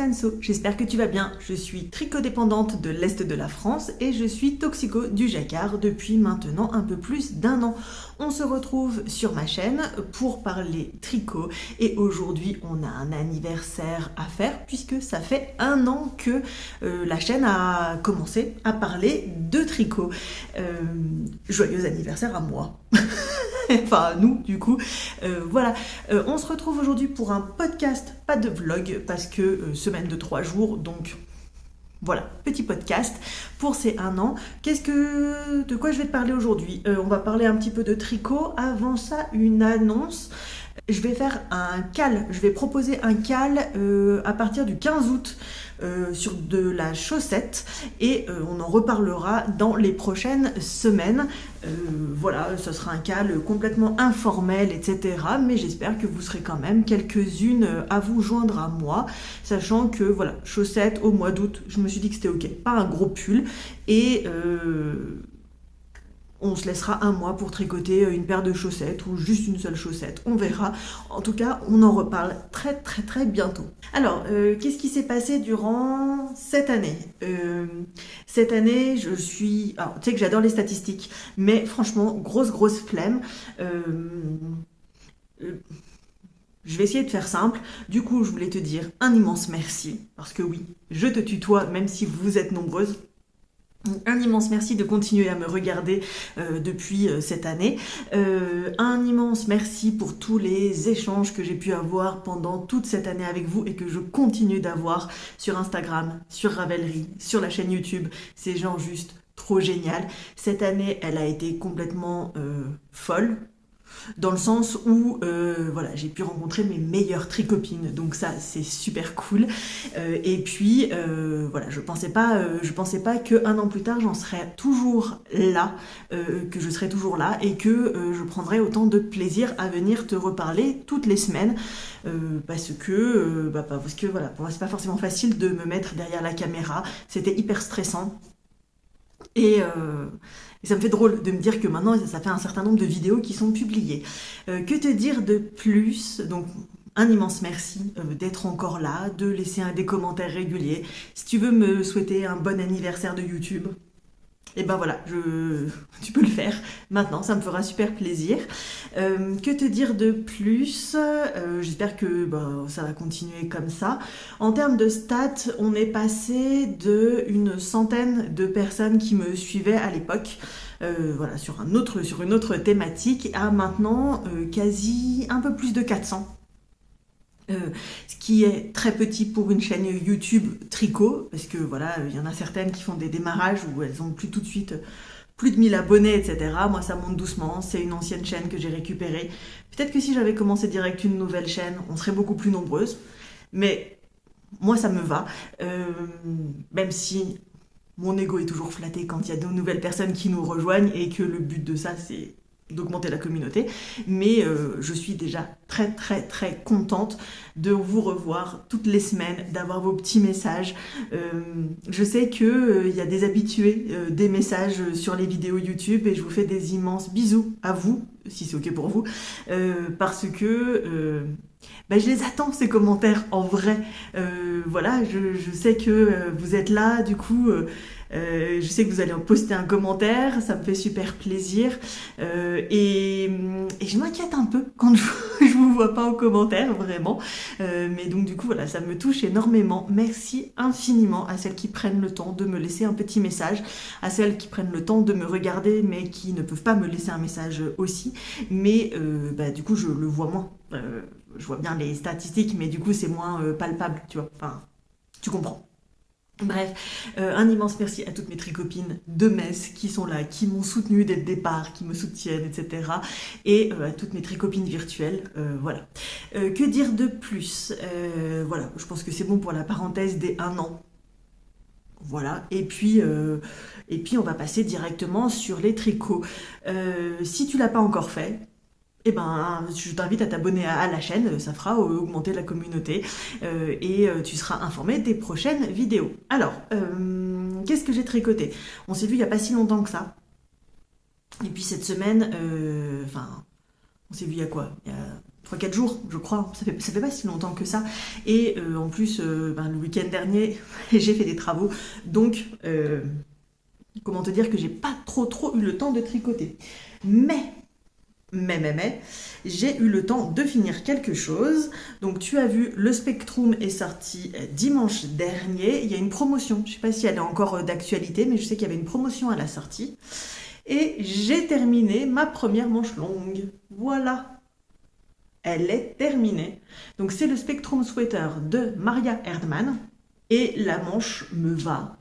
Anso, j'espère que tu vas bien. Je suis tricodépendante de l'Est de la France et je suis toxico du Jacquard depuis maintenant un peu plus d'1 an. On se retrouve sur ma chaîne pour parler tricot et aujourd'hui on a un anniversaire à faire puisque ça fait 1 an que la chaîne a commencé à parler de tricot. Joyeux anniversaire à moi. Enfin nous du coup, voilà, on se retrouve aujourd'hui pour un podcast, pas de vlog parce que semaine de 3 jours, donc voilà, petit podcast pour ces 1 an. De quoi je vais te parler aujourd'hui? On va parler un petit peu de tricot. Avant ça, une annonce. Je vais faire un call, je vais proposer un call à partir du 15 août sur de la chaussette et on en reparlera dans les prochaines semaines. Voilà, ce sera un call complètement informel, etc. Mais j'espère que vous serez quand même quelques-unes à vous joindre à moi, sachant que voilà, chaussette au mois d'août, je me suis dit que c'était ok, pas un gros pull et on se laissera 1 mois pour tricoter une paire de chaussettes ou juste une seule chaussette, on verra. En tout cas, on en reparle très bientôt. Alors, qu'est-ce qui s'est passé durant cette année? Cette année, alors, tu sais que j'adore les statistiques, mais franchement, grosse flemme. Je vais essayer de faire simple. Du coup, je voulais te dire un immense merci, parce que oui, je te tutoie, même si vous êtes nombreuses. Un immense merci de continuer à me regarder depuis cette année. Un immense merci pour tous les échanges que j'ai pu avoir pendant toute cette année avec vous et que je continue d'avoir sur Instagram, sur Ravelry, sur la chaîne YouTube. C'est genre juste trop génial. Cette année, elle a été complètement folle. Dans le sens où voilà, j'ai pu rencontrer mes meilleures tricopines, donc ça c'est super cool. Et puis voilà, je pensais pas que 1 an plus tard j'en serais toujours là, que je serais toujours là et que je prendrais autant de plaisir à venir te reparler toutes les semaines, parce que voilà, pour moi c'est pas forcément facile de me mettre derrière la caméra, c'était hyper stressant. Et ça me fait drôle de me dire que maintenant, ça fait un certain nombre de vidéos qui sont publiées. Que te dire de plus? Donc, un immense merci d'être encore là, de laisser des commentaires réguliers. Si tu veux me souhaiter un bon anniversaire de YouTube, et ben voilà, tu peux le faire maintenant, ça me fera super plaisir. Que te dire de plus? J'espère que ça va continuer comme ça. En termes de stats, on est passé de une centaine de personnes qui me suivaient à l'époque, voilà, sur une autre thématique, à maintenant quasi un peu plus de 400. Ce qui est très petit pour une chaîne YouTube tricot, parce que voilà, il y en a certaines qui font des démarrages où elles ont plus tout de suite plus de 1000 abonnés, etc. Moi, ça monte doucement, c'est une ancienne chaîne que j'ai récupérée. Peut-être que si j'avais commencé direct une nouvelle chaîne, on serait beaucoup plus nombreuses, mais moi, ça me va, même si mon ego est toujours flatté quand il y a de nouvelles personnes qui nous rejoignent et que le but de ça, c'est d'augmenter la communauté, mais je suis déjà très contente de vous revoir toutes les semaines, d'avoir vos petits messages. Je sais que y a des habitués des messages sur les vidéos YouTube et je vous fais des immenses bisous à vous, si c'est ok pour vous, parce que je les attends ces commentaires en vrai. Voilà, je sais que vous êtes là, du coup je sais que vous allez en poster un commentaire, ça me fait super plaisir, et je m'inquiète un peu quand je vous vois pas en commentaire, vraiment, mais donc du coup voilà, ça me touche énormément. Merci infiniment à celles qui prennent le temps de me laisser un petit message, à celles qui prennent le temps de me regarder mais qui ne peuvent pas me laisser un message aussi, mais du coup je le vois moins. Je vois bien les statistiques, mais du coup c'est moins palpable, tu vois, enfin, tu comprends. Bref, un immense merci à toutes mes tricopines de Metz qui sont là, qui m'ont soutenue dès le départ, qui me soutiennent, etc. Et à toutes mes tricopines virtuelles, voilà. Que dire de plus? Voilà, je pense que c'est bon pour la parenthèse des 1 an. Voilà, et puis on va passer directement sur les tricots. Si tu l'as pas encore fait, je t'invite à t'abonner à la chaîne, ça fera augmenter la communauté et tu seras informé des prochaines vidéos. Alors, qu'est-ce que j'ai tricoté? On s'est vu il n'y a pas si longtemps que ça. Et puis cette semaine, on s'est vu il y a quoi? Il y a 3-4 jours, je crois. Ça fait pas si longtemps que ça. Et en plus, le week-end dernier, j'ai fait des travaux. Donc, comment te dire que j'ai pas trop eu le temps de tricoter. Mais, j'ai eu le temps de finir quelque chose. Donc tu as vu, le Spectrum est sorti dimanche dernier. Il y a une promotion, je sais pas si elle est encore d'actualité, mais je sais qu'il y avait une promotion à la sortie. Et j'ai terminé ma première manche longue. Voilà, elle est terminée. Donc c'est le Spectrum Sweater de Maria Erdmann. Et la manche me va.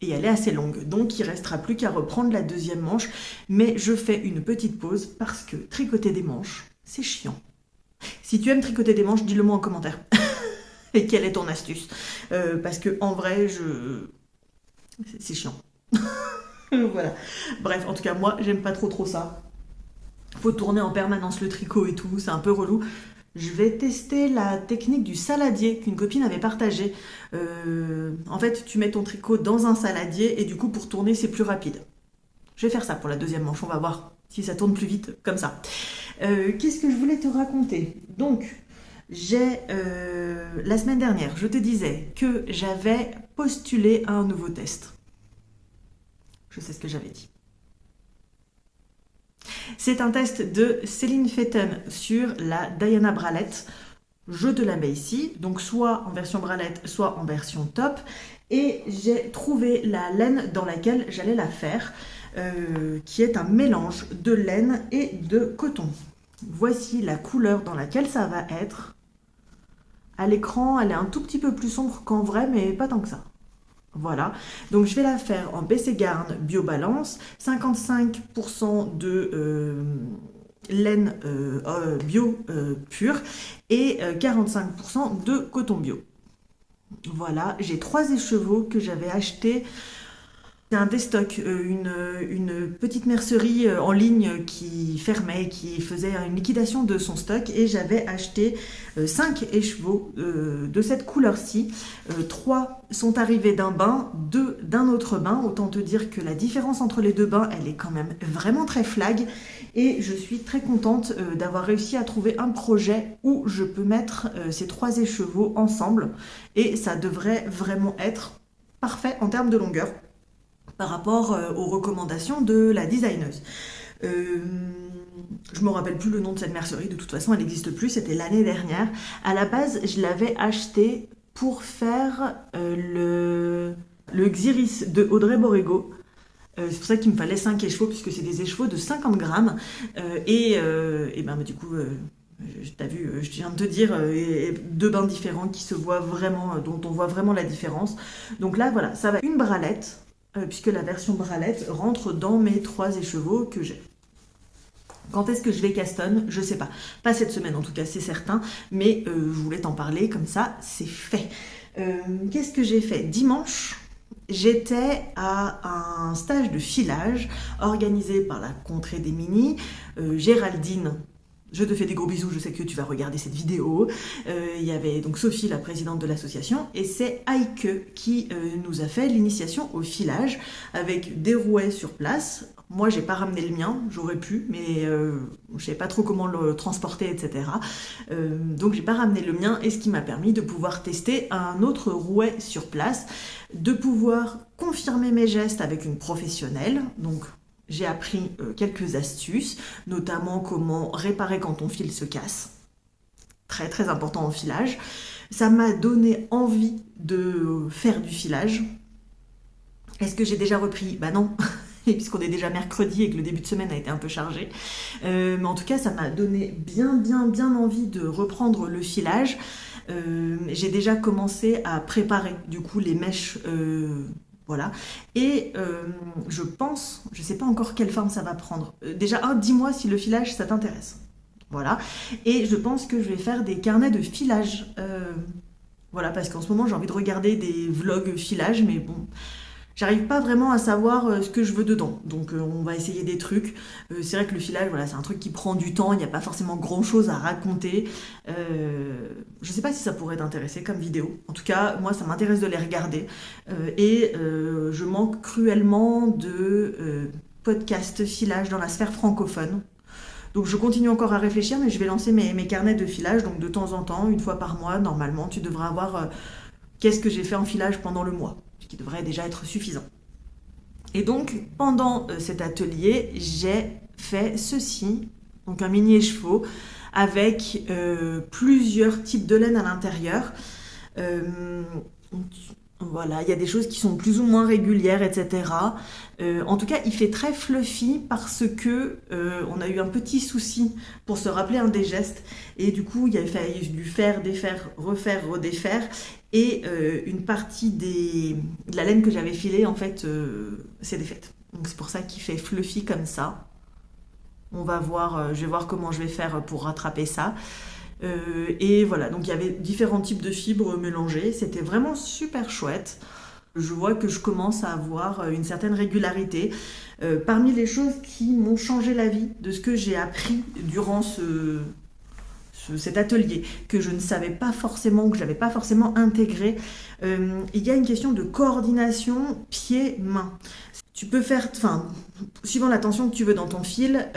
Et elle est assez longue, donc il restera plus qu'à reprendre la deuxième manche, mais je fais une petite pause parce que tricoter des manches, c'est chiant. Si tu aimes tricoter des manches, dis-le moi en commentaire. Et quelle est ton astuce? Parce que en vrai, c'est chiant. Voilà. Bref, en tout cas, moi, j'aime pas trop ça. Faut tourner en permanence le tricot et tout, c'est un peu relou. Je vais tester la technique du saladier qu'une copine avait partagée. En fait, tu mets ton tricot dans un saladier et du coup, pour tourner, c'est plus rapide. Je vais faire ça pour la deuxième manche, on va voir si ça tourne plus vite comme ça. Qu'est-ce que je voulais te raconter? Donc, la semaine dernière, je te disais que j'avais postulé à un nouveau test. Je sais ce que j'avais dit. C'est un test de Céline Fetten sur la Diana Bralette. Je te la mets ici, donc soit en version bralette, soit en version top. Et j'ai trouvé la laine dans laquelle j'allais la faire, qui est un mélange de laine et de coton. Voici la couleur dans laquelle ça va être. À l'écran, elle est un tout petit peu plus sombre qu'en vrai, mais pas tant que ça. Voilà, donc je vais la faire en BC Garn Biobalance, 55% de laine bio pure et 45% de coton bio. Voilà, j'ai 3 écheveaux que j'avais achetés. C'est un déstock, une petite mercerie en ligne qui fermait, qui faisait une liquidation de son stock et j'avais acheté 5 écheveaux de cette couleur-ci. 3 sont arrivés d'un bain, 2 d'un autre bain. Autant te dire que la différence entre les 2 bains, elle est quand même vraiment très flag. Et je suis très contente d'avoir réussi à trouver un projet où je peux mettre ces 3 écheveaux ensemble. Et ça devrait vraiment être parfait en termes de longueur par rapport aux recommandations de la designeuse. Je me rappelle plus le nom de cette mercerie, de toute façon elle n'existe plus, c'était l'année dernière. À la base, je l'avais acheté pour faire le Xiris de Audrey Borrego. C'est pour ça qu'il me fallait 5 écheveaux, puisque c'est des écheveaux de 50 grammes. Du coup, t'as vu, je viens de te dire, 2 bains différents qui se voient vraiment, dont on voit vraiment la différence. Donc là, voilà, ça va être une bralette, puisque la version bralette rentre dans mes 3 écheveaux que j'ai. Quand est-ce que je vais castonne? Je sais pas. Pas cette semaine en tout cas, c'est certain. Mais je voulais t'en parler, comme ça, c'est fait. Qu'est-ce que j'ai fait? Dimanche, j'étais à un stage de filage organisé par la Contrée des Mini. Géraldine, je te fais des gros bisous, je sais que tu vas regarder cette vidéo. Il y avait donc Sophie, la présidente de l'association, et c'est Heike qui nous a fait l'initiation au filage avec des rouets sur place. Moi, j'ai pas ramené le mien, j'aurais pu, mais je savais pas trop comment le transporter, etc. Donc, j'ai pas ramené le mien, et ce qui m'a permis de pouvoir tester un autre rouet sur place, de pouvoir confirmer mes gestes avec une professionnelle. Donc, j'ai appris quelques astuces, notamment comment réparer quand ton fil se casse. Très très important en filage. Ça m'a donné envie de faire du filage. Est-ce que j'ai déjà repris? Bah non, puisqu'on est déjà mercredi et que le début de semaine a été un peu chargé. Mais en tout cas, ça m'a donné bien envie de reprendre le filage. J'ai déjà commencé à préparer du coup les mèches. Voilà. Et je pense, je sais pas encore quelle forme ça va prendre. Déjà, dis-moi si le filage, ça t'intéresse. Voilà. Et je pense que je vais faire des carnets de filage. Voilà, parce qu'en ce moment, j'ai envie de regarder des vlogs filage, mais bon, j'arrive pas vraiment à savoir ce que je veux dedans. Donc, on va essayer des trucs. C'est vrai que le filage, voilà, c'est un truc qui prend du temps. Il n'y a pas forcément grand-chose à raconter. Je sais pas si ça pourrait t'intéresser comme vidéo. En tout cas, moi, ça m'intéresse de les regarder. Je manque cruellement de podcasts filage dans la sphère francophone. Donc je continue encore à réfléchir, mais je vais lancer mes carnets de filage, donc de temps en temps, une fois par mois, normalement, tu devras avoir qu'est-ce que j'ai fait en filage pendant le mois, ce qui devrait déjà être suffisant. Et donc, pendant cet atelier, j'ai fait ceci, donc un mini écheveau, avec plusieurs types de laine à l'intérieur. Voilà, il y a des choses qui sont plus ou moins régulières, etc. En tout cas, il fait très fluffy parce que on a eu un petit souci pour se rappeler un des gestes. Et du coup, il a fallu du faire, défaire, refaire, redéfaire. Et une partie de la laine que j'avais filée, en fait, s'est défaite. Donc c'est pour ça qu'il fait fluffy comme ça. On va voir, je vais voir comment je vais faire pour rattraper ça. Et voilà, donc il y avait différents types de fibres mélangées, c'était vraiment super chouette. Je vois que je commence à avoir une certaine régularité. Parmi les choses qui m'ont changé la vie de ce que j'ai appris durant cet atelier, que je ne savais pas forcément, que j'avais pas forcément intégré, il y a une question de coordination pied-main. Tu peux faire, enfin, suivant la tension que tu veux dans ton fil,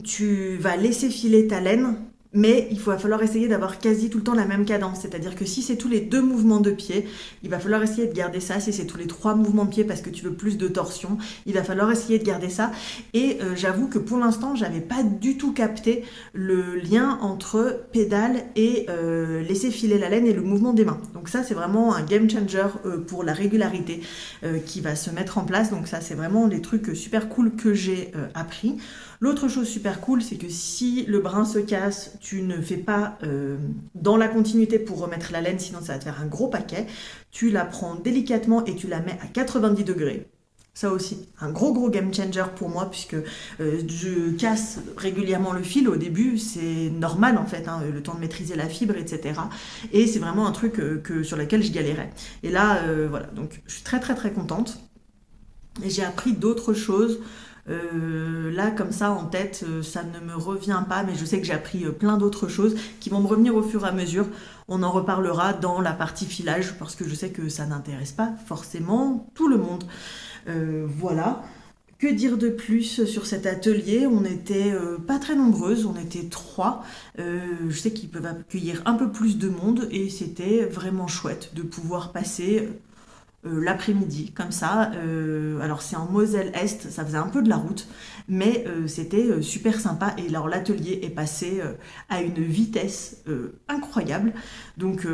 tu vas laisser filer ta laine, mais va falloir essayer d'avoir quasi tout le temps la même cadence. C'est-à-dire que si c'est tous les 2 mouvements de pied, il va falloir essayer de garder ça. Si c'est tous les 3 mouvements de pied parce que tu veux plus de torsion, il va falloir essayer de garder ça. Et j'avoue que pour l'instant, j'avais pas du tout capté le lien entre pédale et laisser filer la laine et le mouvement des mains. Donc ça, c'est vraiment un game changer pour la régularité qui va se mettre en place. Donc ça, c'est vraiment les trucs super cool que j'ai appris. L'autre chose super cool, c'est que si le brin se casse, tu ne fais pas dans la continuité pour remettre la laine, sinon ça va te faire un gros paquet. Tu la prends délicatement et tu la mets à 90 degrés. Ça aussi, un gros game changer pour moi, puisque je casse régulièrement le fil. Au début, c'est normal en fait, hein, le temps de maîtriser la fibre, etc. Et c'est vraiment un truc sur lequel je galérais. Et là, voilà, donc je suis très contente. Et j'ai appris d'autres choses. Là comme ça en tête ça ne me revient pas, mais je sais que j'ai appris plein d'autres choses qui vont me revenir au fur et à mesure. On en reparlera dans la partie filage parce que je sais que ça n'intéresse pas forcément tout le monde. Voilà, que dire de plus sur cet atelier? On était pas très nombreuses, on était 3. Je sais qu'ils peuvent accueillir un peu plus de monde et c'était vraiment chouette de pouvoir passer l'après-midi, comme ça. Alors c'est en Moselle-Est, ça faisait un peu de la route, mais c'était super sympa. Et alors l'atelier est passé à une vitesse incroyable. Donc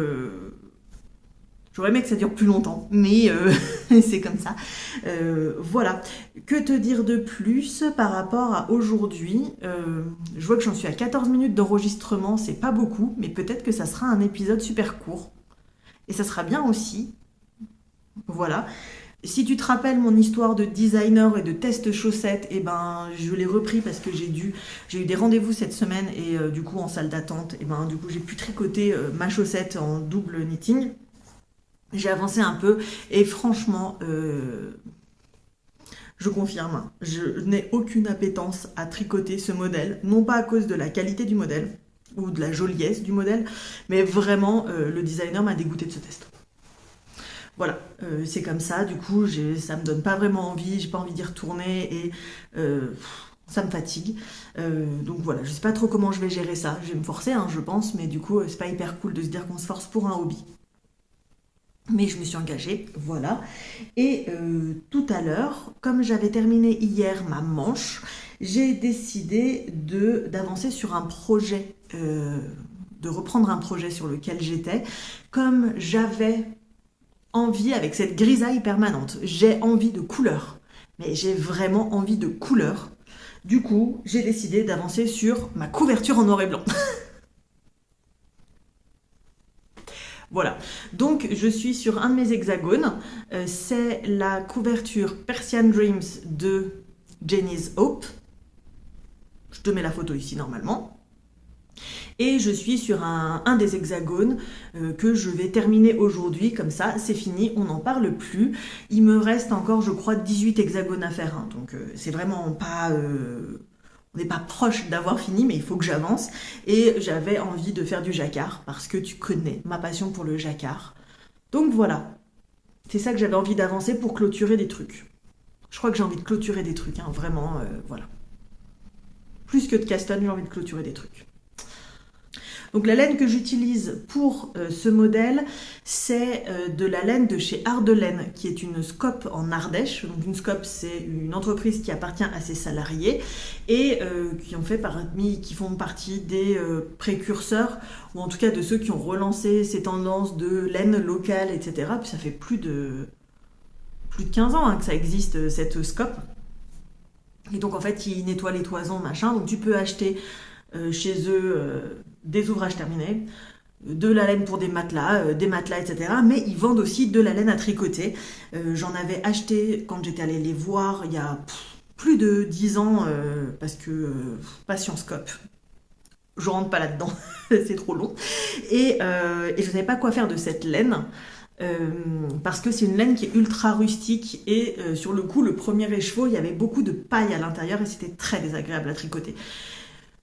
j'aurais aimé que ça dure plus longtemps, mais c'est comme ça. Voilà. Que te dire de plus par rapport à aujourd'hui? Je vois que j'en suis à 14 minutes d'enregistrement, c'est pas beaucoup, mais peut-être que ça sera un épisode super court. Et ça sera bien aussi. Voilà. Si tu te rappelles mon histoire de designer et de test chaussettes, eh ben, je l'ai repris parce que j'ai eu des rendez-vous cette semaine et du coup en salle d'attente, eh ben, du coup j'ai pu tricoter ma chaussette en double knitting. J'ai avancé un peu et franchement, je confirme, je n'ai aucune appétence à tricoter ce modèle, non pas à cause de la qualité du modèle ou de la joliesse du modèle, mais vraiment le designer m'a dégoûté de ce test. Voilà, c'est comme ça, du coup, ça me donne pas vraiment envie, j'ai pas envie d'y retourner et ça me fatigue. Donc voilà, je sais pas trop comment je vais gérer ça. Je vais me forcer, hein, je pense, mais du coup, c'est pas hyper cool de se dire qu'on se force pour un hobby. Mais je me suis engagée, voilà. Et tout à l'heure, comme j'avais terminé hier ma manche, j'ai décidé d'avancer sur un projet, de reprendre un projet sur lequel j'étais. Comme j'avais envie avec cette grisaille permanente. J'ai envie de couleur, mais j'ai vraiment envie de couleur. Du coup, j'ai décidé d'avancer sur ma couverture en noir et blanc. Voilà, donc je suis sur un de mes hexagones. C'est la couverture Persian Dreams de Jenny's Hope. Je te mets la photo ici normalement. Et je suis sur un des hexagones que je vais terminer aujourd'hui, comme ça c'est fini, on n'en parle plus. Il me reste encore je crois 18 hexagones à faire, hein, donc c'est vraiment pas... on n'est pas proche d'avoir fini, mais il faut que j'avance. Et j'avais envie de faire du jacquard, parce que tu connais ma passion pour le jacquard. Donc voilà, c'est ça que j'avais envie d'avancer pour clôturer des trucs. Je crois que j'ai envie de clôturer des trucs, hein, vraiment, voilà. plus que de castagne, j'ai envie de clôturer des trucs. Donc la laine que j'utilise pour ce modèle, c'est de la laine de chez Ardelaine, qui est une SCOP en Ardèche. Donc une SCOP, c'est une entreprise qui appartient à ses salariés et qui font partie des précurseurs, ou en tout cas de ceux qui ont relancé ces tendances de laine locale, etc. Puis ça fait plus de 15 ans que ça existe, cette SCOP. Et donc en fait, ils nettoient les toisons, machin. Donc tu peux acheter chez eux des ouvrages terminés, de la laine pour des matelas, etc. Mais ils vendent aussi de la laine à tricoter. J'en avais acheté quand j'étais allée les voir il y a plus de 10 ans, parce que patience cop. Je rentre pas là-dedans, c'est trop long. Et je savais pas quoi faire de cette laine. Parce que c'est une laine qui est ultra rustique et sur le coup, le premier écheveau, il y avait beaucoup de paille à l'intérieur et c'était très désagréable à tricoter.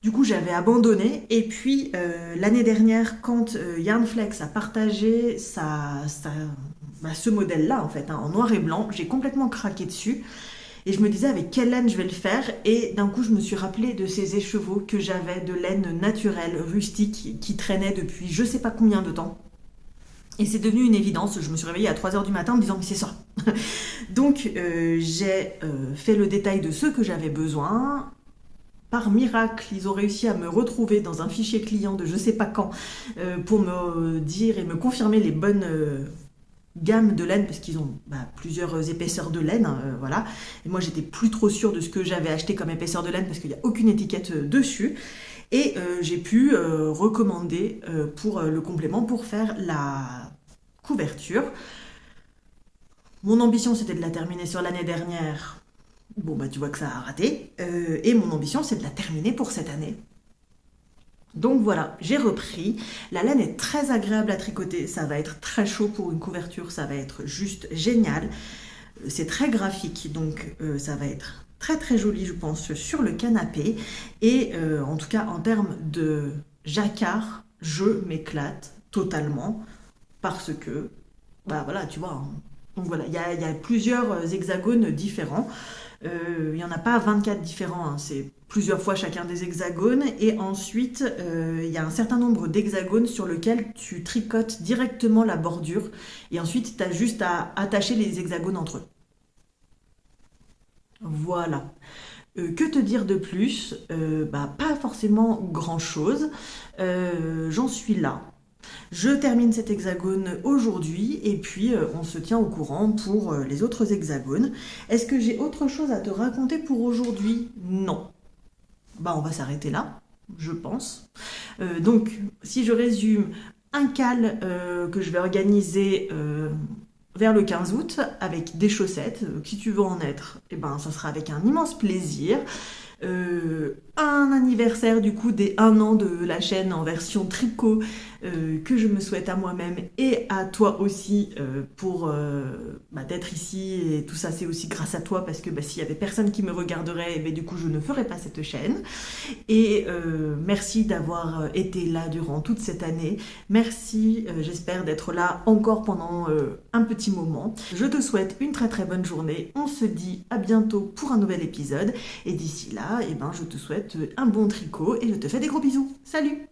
Du coup, j'avais abandonné. Et puis, l'année dernière, quand Yarnflex a partagé ce modèle-là, en fait, en noir et blanc, j'ai complètement craqué dessus. Et je me disais avec quelle laine je vais le faire. Et d'un coup, je me suis rappelé de ces écheveaux que j'avais de laine naturelle, rustique, qui traînait depuis je sais pas combien de temps. Et c'est devenu une évidence. Je me suis réveillée à 3h du matin en me disant mais c'est ça. Donc, j'ai fait le détail de ce que j'avais besoin. Par miracle, ils ont réussi à me retrouver dans un fichier client de je sais pas quand pour me dire et me confirmer les bonnes gammes de laine parce qu'ils ont plusieurs épaisseurs de laine, voilà. Et moi, j'étais plus trop sûre de ce que j'avais acheté comme épaisseur de laine parce qu'il n'y a aucune étiquette dessus. Et j'ai pu recommander pour le complément pour faire la couverture. Mon ambition, c'était de la terminer sur l'année dernière. Bon, tu vois que ça a raté. Et mon ambition, c'est de la terminer pour cette année. Donc voilà, j'ai repris. La laine est très agréable à tricoter. Ça va être très chaud pour une couverture. Ça va être juste génial. C'est très graphique, donc ça va être très très joli, je pense, sur le canapé. Et en tout cas, en termes de jacquard, je m'éclate totalement parce que, voilà, tu vois. Hein. Donc voilà, il y a plusieurs hexagones différents. Il n'y en a pas 24 différents, hein. C'est plusieurs fois chacun des hexagones. Et ensuite, il y a un certain nombre d'hexagones sur lesquels tu tricotes directement la bordure. Et ensuite, tu as juste à attacher les hexagones entre eux. Voilà. Que te dire de plus? Pas forcément grand-chose. J'en suis là. Je termine cet hexagone aujourd'hui et puis on se tient au courant pour les autres hexagones. Est-ce que j'ai autre chose à te raconter pour aujourd'hui? Non. On va s'arrêter là, je pense. Donc, si je résume, un cal que je vais organiser vers le 15 août avec des chaussettes. Si tu veux en être, ça sera avec un immense plaisir. Un anniversaire du coup des 1 an de la chaîne en version tricot que je me souhaite à moi-même et à toi aussi pour d'être ici, et tout ça c'est aussi grâce à toi parce que s'il y avait personne qui me regarderait, du coup je ne ferais pas cette chaîne. Et merci d'avoir été là durant toute cette année. Merci, j'espère d'être là encore pendant un petit moment. Je te souhaite une très très bonne journée. On se dit à bientôt pour un nouvel épisode et d'ici là, je te souhaite un bon tricot et je te fais des gros bisous. Salut!